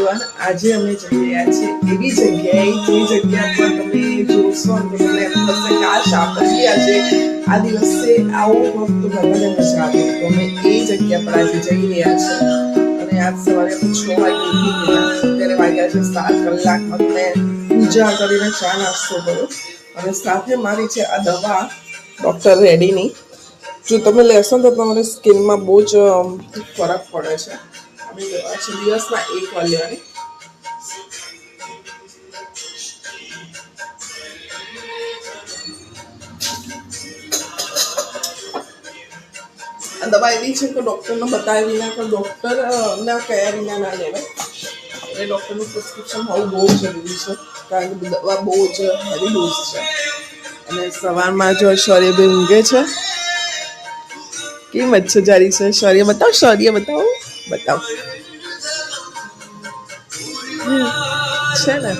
Everyone, આજે અમે જઈ રહ્યા છીએ એવી જગ્યાએ જે જગ્યા પર તમે જોશો તો તમને એમ થશે કે આ શાપથી આજે આ દિવસે આવો વસ્તુ કરવાની મજા આવે. તો અમે એ જગ્યા પર આજે જઈ રહ્યા છીએ અને આજ સવારે 6 વાગે ઉઠી ગયા. અત્યારે વાગ્યા છે 7 કલાકમાં મેં પૂજા કરીને ચા નાસ્તો કર્યો અને સાથે મારી છે આ દવા ડૉક્ટર રેડીની. જો તમે લેશો તો તમારી સ્કિનમાં બહુ જ ફરક પડે છે. આવી દવા છે, દિવસમાં 1 વાર લેવાની. આ દવા એવી છે કે ડૉક્ટરને બતાવ્યા વિના કે ડૉક્ટરના કયા વિના ના લેવાય. એટલે ડૉક્ટરનું પ્રિસ્ક્રિપ્શન હોવું બહુ જરૂરી છે, કારણ કે દવા બહુ જ હેવી ડોઝ છે. અને સવારમાં જો શૌર્યભાઈ ઊંઘે છે. કેવી મચ્છર જારી છે. શૌર્ય બતાવો, શૌર્ય બતાવો, બતાવો છે ને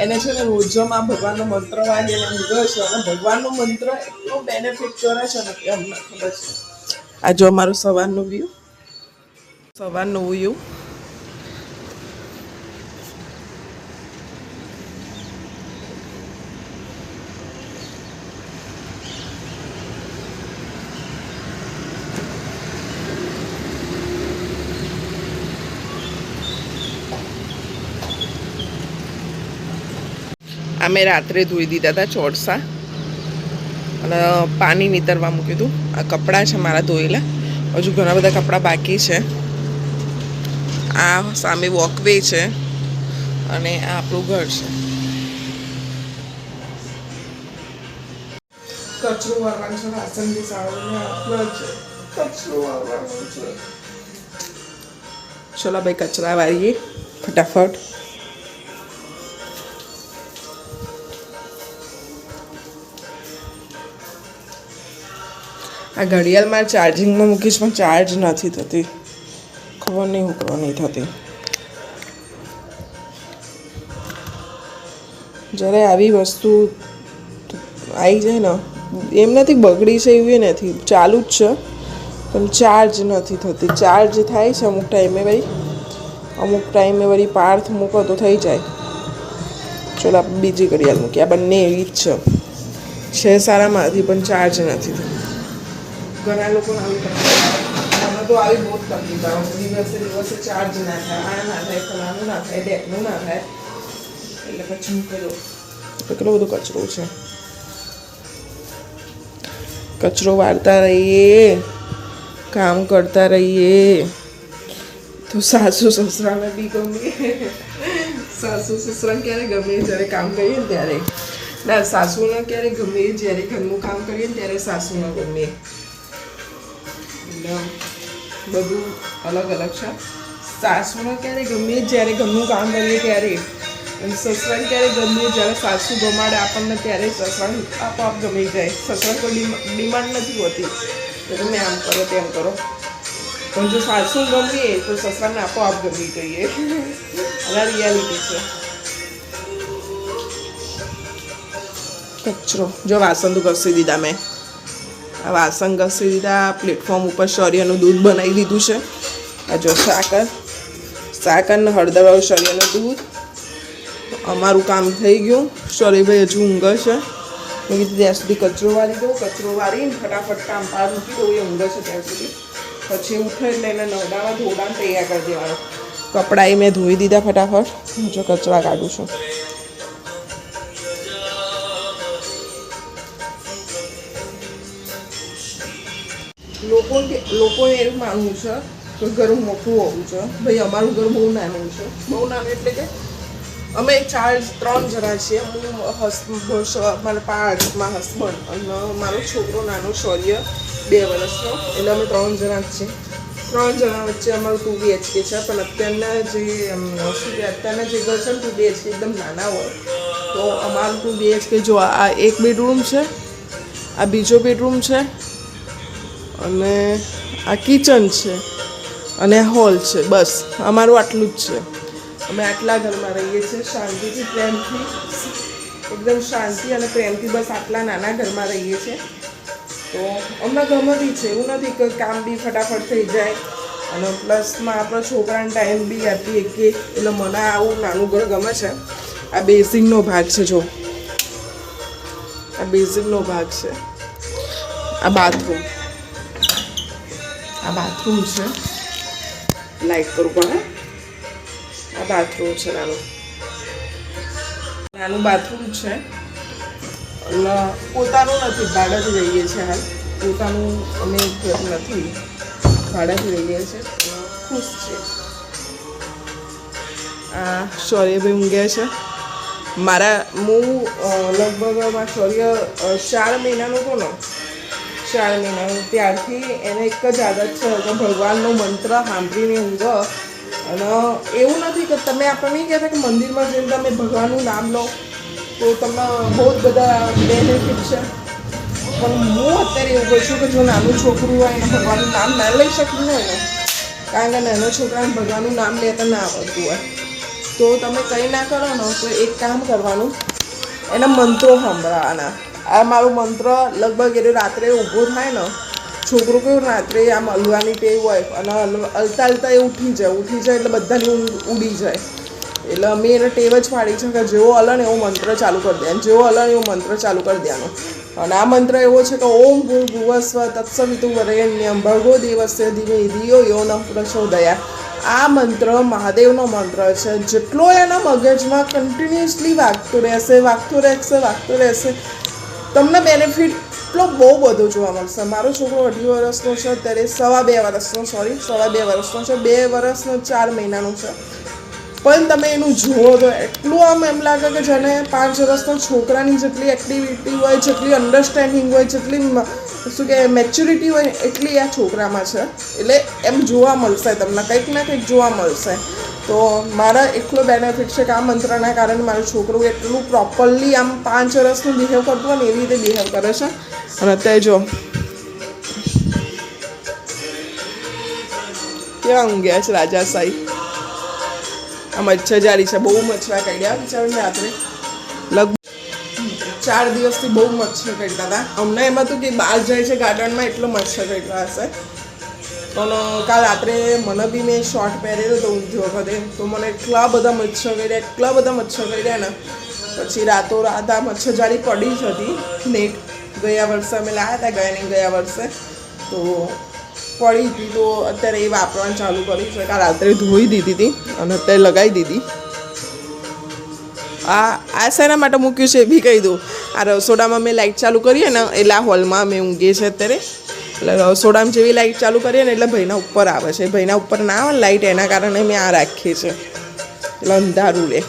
એને છે ને રોજમાં ભગવાનનો મંત્ર વાગે એને ઊંઘે છે અને ભગવાનનો મંત્ર એટલો બેનિફિટ કરે છે ને કે અમને ખબર છે. આ જો અમારું સવારનું વ્યૂ, સવારનું વ્યૂ. અમે રાત્રે ધોઈ દીધા હતા ચોરસા અને પાણી નીતરવા મૂક્યું હતું. આ કપડાં છે મારા ધોયેલા, હજુ ઘણા બધા કપડાં બાકી છે. આ સામે વોકવે છે અને આ આપણું ઘર છે. કચરો વાળવાનો છે, વાસણ બી સાળવીને આપણા છે. કચરો વાળવાનો છે. ચલો ભાઈ કચરા વાળીએ ફટાફટ. આ ઘડિયાળમાં ચાર્જિંગમાં મૂકીશ પણ ચાર્જ નથી થતી. ખબર નહીં હું કરવા નહીં થતી. જ્યારે આવી વસ્તુ આવી જાય ને, એમ નથી બગડી છે એવું નથી, ચાલુ જ છે પણ ચાર્જ નથી થતી. ચાર્જ થાય છે અમુક ટાઈમે ભાઈ, અમુક ટાઈમે વળી પાર્થ મૂકો તો થઈ જાય. ચલો આપણે બીજી ઘડિયાળ મૂકીએ. આ બંને એવી જ છે સારામાંથી, પણ ચાર્જ નથી થતી. ઘણા લોકો આવી તકલીફ તો આવી બહુ તકલીફ આવે. દિવસે ચાર્જ ના થાય, આ ના થાય, ફલાનું ના થાય, ડેકનું ના થાય. એટલે પછી મૂકી દો. કેટલો બધો કચરો છે. કચરો વાળતા રહીએ, કામ કરતા રહીએ તો સાસુ સસરાને બી ગમે. સાસુ સસરાને ક્યારે ગમે જ્યારે કામ કરીએ ને ત્યારે. ના, સાસુને ક્યારે ગમે જ્યારે ઘરનું કામ કરીએ ને ત્યારે સાસુને ગમે. બધું અલગ અલગ છે. સાસુને ક્યારે ગમે જ્યારે ઘરનું કામ કરીએ ત્યારે, અને સસરાને ક્યારે ગમે જ્યારે સાસુ ગમાડે આપણને ત્યારે સસરાને આપોઆપ ગમી જાય. સસરાને કોઈ ડિમાન્ડ નથી હોતી કે તમે આમ કરો તેમ કરો, પણ જો સાસુ ગમીએ તો સસરાને આપોઆપ ગમી જઈએ. આ રિયાલિટી છે. કચરો જો વાસણ તો ઘસી દીધા મેં. આ વાસણ ઘસી દીધા. પ્લેટફોર્મ ઉપર શૌર્યનું દૂધ બનાવી દીધું છે. આ જો સાકર ને હળદરવાળું શૌર્યનું દૂધ. અમારું કામ થઈ ગયું. શૌર્યભાઈ હજુ ઊંઘે છે. મેં કીધું ત્યાં સુધી કચરો વાળી દઉં. કચરો વાળીને ફટાફટ કામ પાર મૂકી દઉં. એ ઊંઘે છે ત્યાં સુધી. પછી ઉઠે એટલે એને નવડાવા ધોડાને તૈયાર કરી દેવાનું. કપડાં મેં ધોઈ દીધા ફટાફટ. જો કચરા કાઢું છું. લોકોને એવું માનવું છે કે ઘર મોટું હોવું છે. ભાઈ અમારું ઘર બહુ નાનું છે. બહુ નાનું એટલે કે અમે 3 જણા છીએ. હું મારા પાર્થમાં હસબન્ડ અને મારો છોકરો નાનો શૌર્ય 2 વર્ષનો. એટલે અમે 3 જણા જ છીએ. 3 જણા વચ્ચે અમારું 2 BHK છે. પણ અત્યારના જે ઘર છે ને 2 BHK એકદમ નાના હોય તો અમારું 2 BHK જો આ એક બેડરૂમ છે, આ બીજો બેડરૂમ છે અને આ કિચન છે અને હોલ છે. બસ અમારું આટલું જ છે. અમે આટલા ઘરમાં રહીએ છીએ શાંતિથી, પ્રેમથી, એકદમ શાંતિ અને પ્રેમથી. બસ આટલા નાના ઘરમાં રહીએ છીએ તો અમને ગમતી છે. એવું નથી કે કામ બી ફટાફટ થઈ જાય અને પ્લસમાં આપણા છોકરાને ટાઈમ બી આપીએ કે એટલે મને આવું નાનું ઘર ગમે છે. આ બેઝિંગનો ભાગ છે. જો આ બેઝિંગનો ભાગ છે. આ બાથરૂમ છે. લાઈટ કરું પણ આ બાથરૂમ છે. નાનું બાથરૂમ છે. એટલે પોતાનું નથી, ભાડાથી રહીએ છીએ. હાલ પોતાનું અમે ઘર નથી, ભાડાથી રહીએ છીએ. ખુશ છે. આ શૌર્યભાઈ ઊંઘ્યા છે. હું લગભગ શૌર્ય 4 મહિનાનો હતો ને, 4 મહિનાનો ત્યારથી એને એક જ આદત છે કે ભગવાનનો મંત્ર સાંભળીને ઊંઘો. અને એવું નથી કે તમે આપણે નહીં કહેતા કે મંદિરમાં જઈને તમે ભગવાનનું નામ લો તો તમને બહુ જ બધા બેનિફિટ છે. પણ હું અત્યારે એવું કહું છું કે જો નાનું છોકરું હોય એને ભગવાનનું નામ ના લઈ શકતું હોય ને, કારણ કે નાના છોકરાને ભગવાનનું નામ લેતા ના આવડતું હોય, તો તમે કંઈ ના કરો ને તો એક કામ કરવાનું, એના મંત્રો સંભળાવવાના. આ મારું મંત્ર લગભગ એ રાત્રે ઊભો થાય ને, છોકરું કેવું રાત્રે આમ હલવાની ટેવ હોય અને હલતા એ ઉઠી જાય એટલે બધાની ઊંઘ ઉડી જાય. એટલે અમે એને ટેવ જ પાડી છે કે જેવો હલે ને એવો મંત્ર ચાલુ કરી દેવાનો, જેવો હલે ને એવો મંત્ર ચાલુ કરી દેવાનો. અને આ મંત્ર એવો છે કે ઓમ ભૂર્ભુવસ્વ તત્સવિતુર્વરેણ્યમ ભર્ગો દેવસ્ય ધીમે ધિયો યો નઃ પ્રચોદયાત્. આ મંત્ર મહાદેવનો મંત્ર છે. જેટલો એના મગજમાં કન્ટિન્યુઅસલી વાગતો રહેશે તમને બેનિફિટ એટલો બહુ બધો જોવા મળશે. મારો છોકરો 2.5 વર્ષનો છે અત્યારે, 2.5 વર્ષનો છે, 2 વર્ષનો 4 મહિનાનો છે. પણ તમે એનું જુઓ તો એટલું આમ એમ લાગે કે જેને 5 વર્ષના છોકરાની જેટલી એક્ટિવિટી હોય, જેટલી અન્ડરસ્ટેન્ડિંગ હોય, જેટલી શું કે મેચ્યોરિટી હોય એટલી આ છોકરામાં છે. એટલે એમ જોવા મળશે, તમને કંઈક ના કંઈક જોવા મળશે. તો મારા એટલો બેનિફિટ છે કે આ મંત્રના કારણે મારું છોકરું એટલું પ્રોપરલી આમ 5 વર્ષનું બિહેવ કરતું હોય ને એવી રીતે બિહેવ કરે છે. અને અત્યારે જો કેવા ઊંઘ્યા છે રાજાશાહી. આ મચ્છરજારી છે, બહુ મચ્છરા કાઢ્યા બિચારાને રાત્રે. લગભગ 4 દિવસથી બહુ મચ્છર કાઢતા હતા. હમણાં એમાં તો કે બહાર જાય છે ગાર્ડનમાં એટલો મચ્છર કાઢતા હશે. પણ કાલ રાત્રે મને બી મેં શોર્ટ પહેરેલો હતો ઊંઘતી વખતે, તો મને એટલા બધા મચ્છર કાઢ્યા ને પછી રાતોરાત આ મચ્છરજારી પડી જ હતી. નેટ ગયા વર્ષે અમે લાવ્યા હતા, ગયા વર્ષે તો પડી હતી. તો અત્યારે એ વાપરવાનું ચાલુ કર્યું છે. કાલ રાત્રે ધોઈ દીધી હતી અને અત્યારે લગાવી દીધી. આ શેના માટે મૂક્યું છે એ બી કહી દઉં. આ રસોડામાં મેં લાઇટ ચાલુ કરીએ ને એટલે આ હોલમાં અમે ઊંઘીએ છીએ અત્યારે. એટલે રસોડામાં જેવી લાઇટ ચાલુ કરીએ ને એટલે ભાઈના ઉપર આવે છે. ભાઈના ઉપર ના આવે ને લાઇટ, એના કારણે મેં આ રાખીએ છીએ એટલે અંધારું રહે.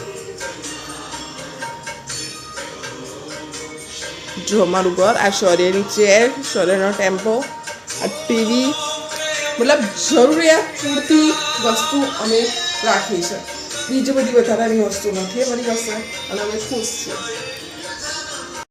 જો અમારું ઘર, આ શૌર્યની ચેર, શૌર્યનો ટેમ્પો, આ ટીવી, મતલબ જરૂરિયાત પૂરતી વસ્તુ અમે રાખી છે. બીજી બધી વધારાની વસ્તુ નથી અમારી પાસે અને અમે ખુશ છીએ.